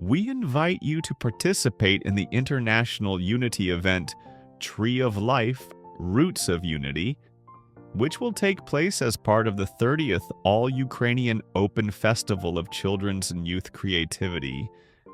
we invite you to participate in the international unity event Tree of Life, Roots of Unity, which will take place as part of the 30th All-Ukrainian Open Festival of Children's and Youth Creativity,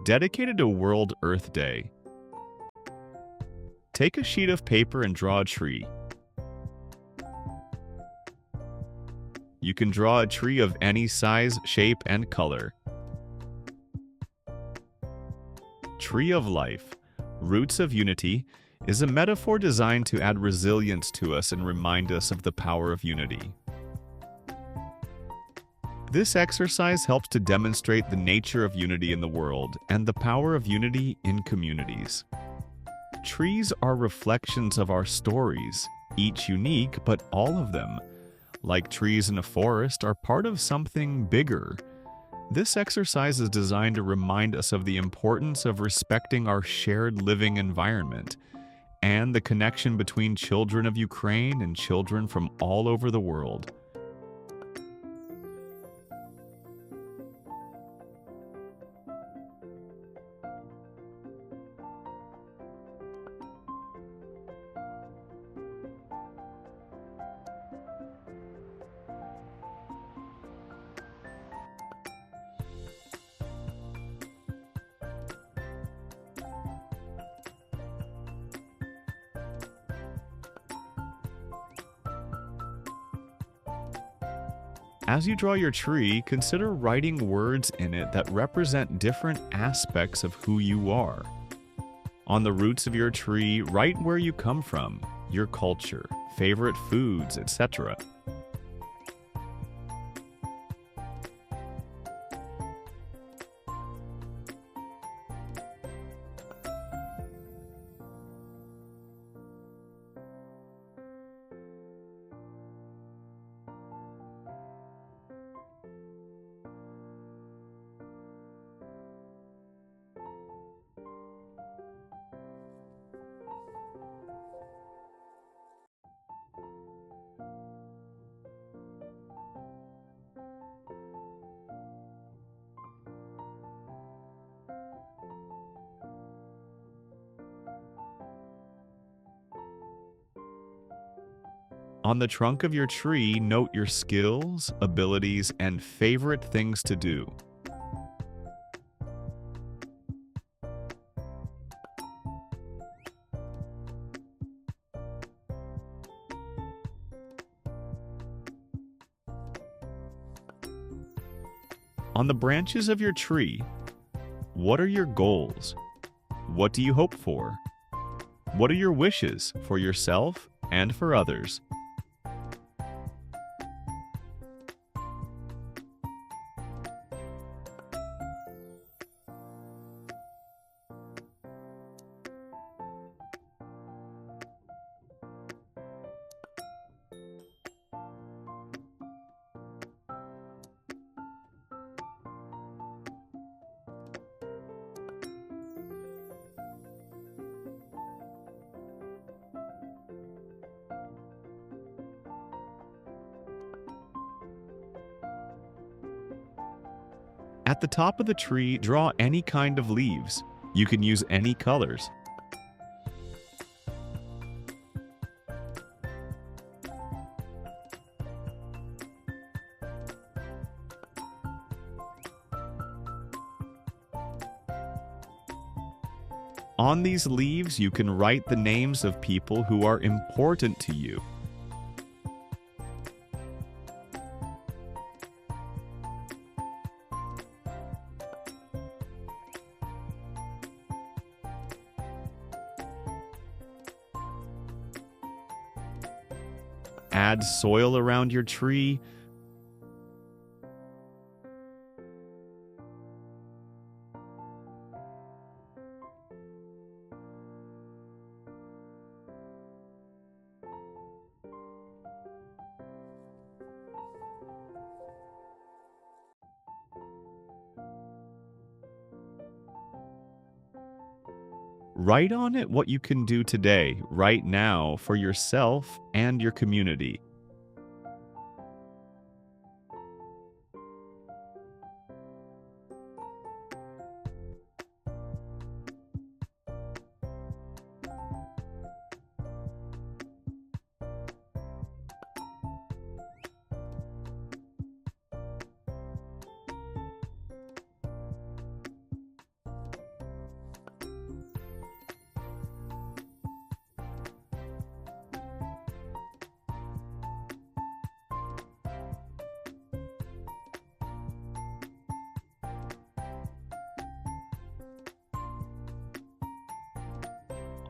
dedicated to World Earth Day. Take a sheet of paper and draw a tree. You can draw a tree of any size, shape, and color. Tree of Life, Roots of Unity is a metaphor designed to add resilience to us and remind us of the power of unity. This exercise helps to demonstrate the nature of unity in the world and the power of unity in communities. Trees are reflections of our stories, each unique, but all of them, like trees in a forest, are part of something bigger. This exercise is designed to remind us of the importance of respecting our shared living environment and the connection between children of Ukraine and children from all over the world. As you draw your tree, consider writing words in it that represent different aspects of who you are. On the roots of your tree, write where you come from, your culture, favorite foods, etc. On the trunk of your tree, note your skills, abilities, and favorite things to do. On the branches of your tree, what are your goals? What do you hope for? What are your wishes for yourself and for others? At the top of the tree, draw any kind of leaves. You can use any colors. On these leaves, you can write the names of people who are important to you. Add soil around your tree. Write on it what you can do today, right now, for yourself and your community.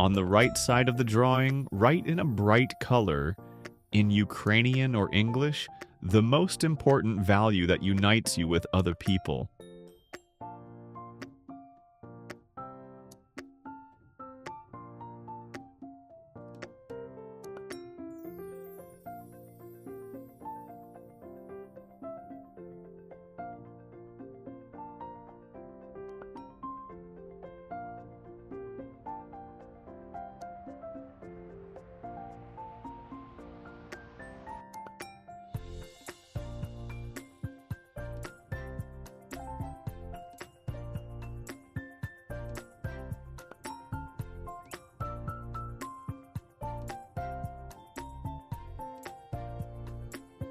On the right side of the drawing, write in a bright color, in Ukrainian or English, the most important value that unites you with other people.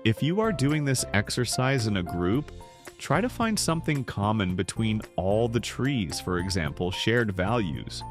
If you are doing this exercise in a group, try to find something common between all the trees, for example, shared values.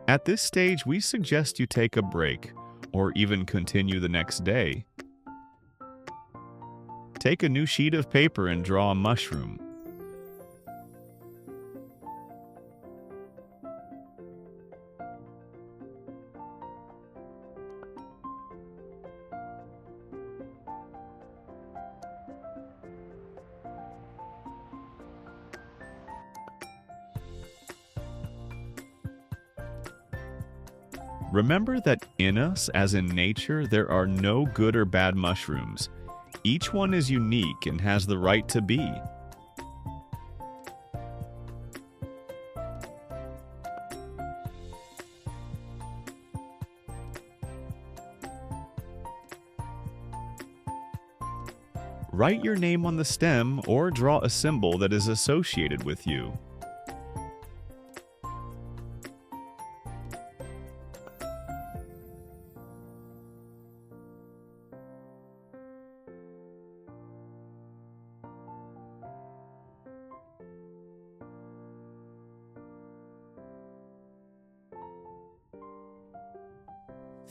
At this stage, we suggest you take a break, or even continue the next day. Take a new sheet of paper and draw a mushroom. Remember that in us, as in nature, there are no good or bad mushrooms. Each one is unique and has the right to be. Write your name on the stem or draw a symbol that is associated with you.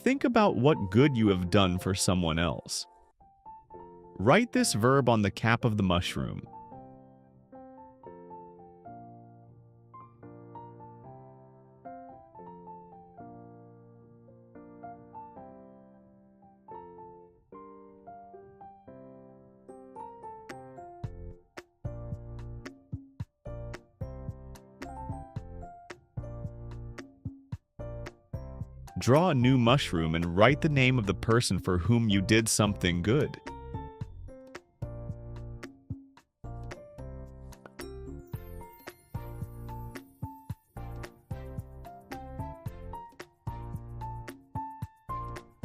Think about what good you have done for someone else. Write this verb on the cap of the mushroom. Draw a new mushroom and write the name of the person for whom you did something good.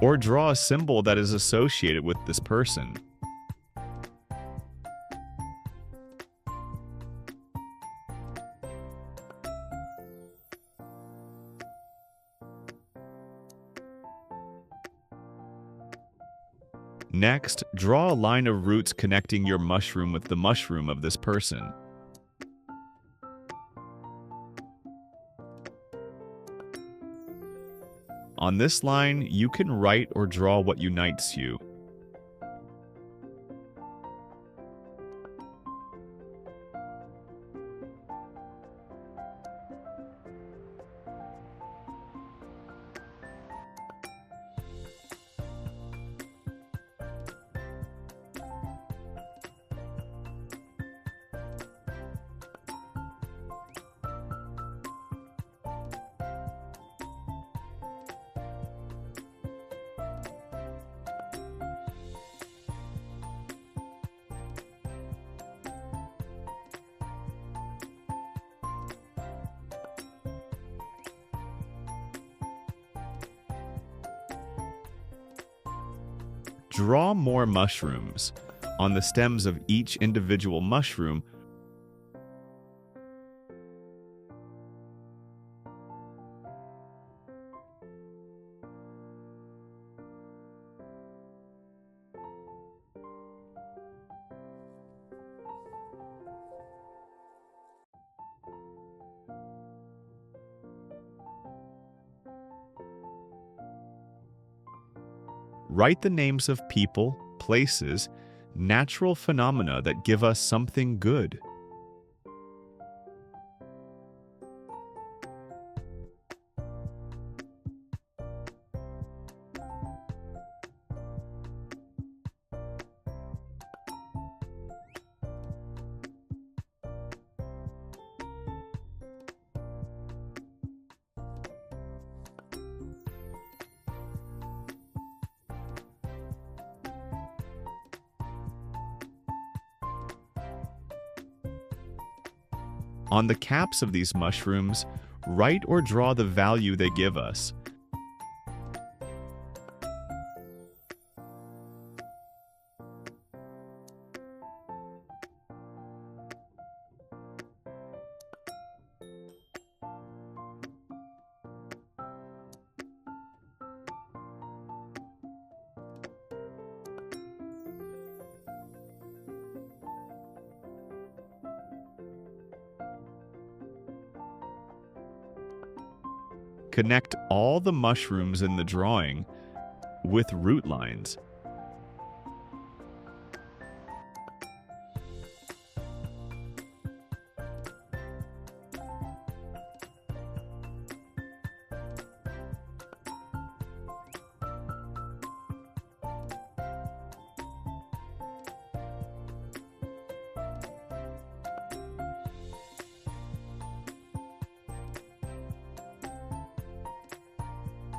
Or draw a symbol that is associated with this person. Next, draw a line of roots connecting your mushroom with the mushroom of this person. On this line, you can write or draw what unites you. Draw more mushrooms. On the stems of each individual mushroom, write the names of people, places, natural phenomena that give us something good. On the caps of these mushrooms, write or draw the value they give us. Connect all the mushrooms in the drawing with root lines.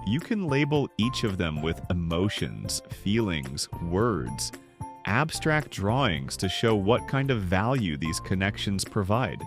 You can label each of them with emotions, feelings, words, abstract drawings to show what kind of value these connections provide.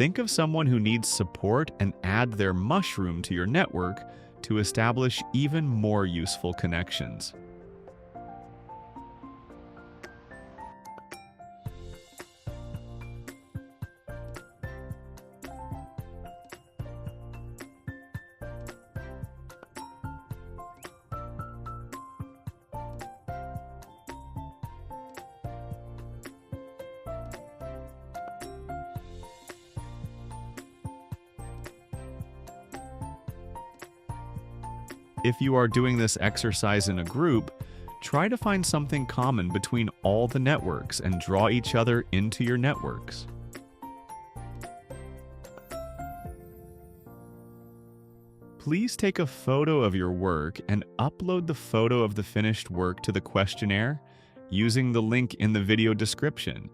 Think of someone who needs support and add their mushroom to your network to establish even more useful connections. If you are doing this exercise in a group, try to find something common between all the networks and draw each other into your networks. Please take a photo of your work and upload the photo of the finished work to the questionnaire using the link in the video description.